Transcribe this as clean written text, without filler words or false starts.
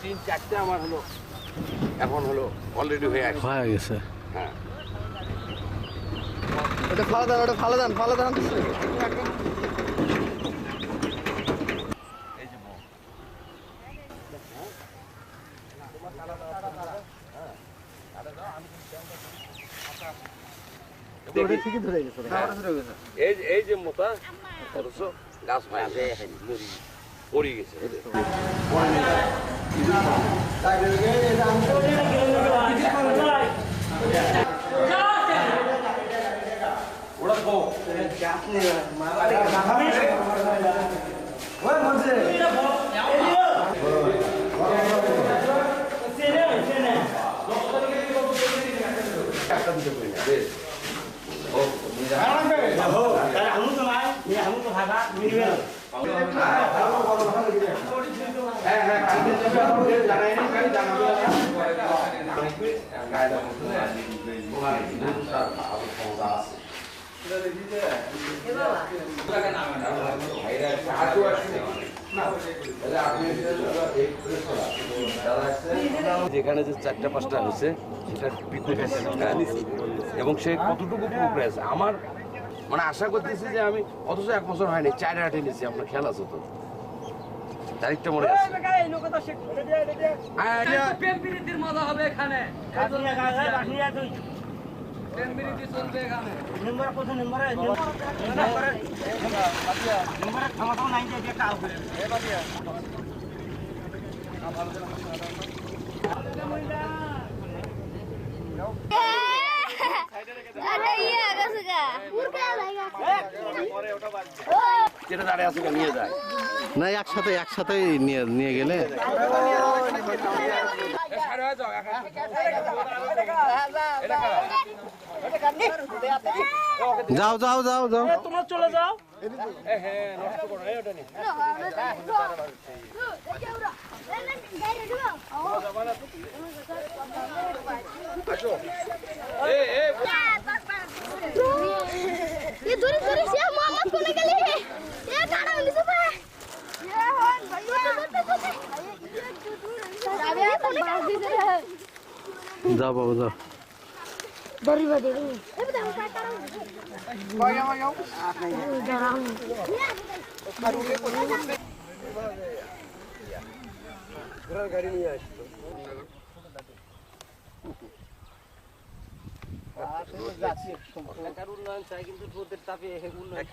3-4টা আমার হলো এখন হলো অলরেডি হয়ে গেছে। হ্যাঁ ওটা ফালা দেন এই যে মোটা গাছ পড়ে গেছে। যেখানে যে 4টা-5টা হয়েছে সেটা এবং সে কতটুকু প্রোগ্রেস আমার মানে আশা করতেছি যে আমি অথচ 1 বছর হয়নি 4 নিয়েছি। আপনার খেয়াল আছে তো তারিখটা মনে আছে? মজা হবে এখানে নিয়ে যায় না একসাথে নিয়ে গেলে যাও তোমরা চলে যাও। যাও বাবু যাও। গাড়ি নিয়ে আসতো উন্নয়ন চাই কিন্তু তাপে উন্নয়ন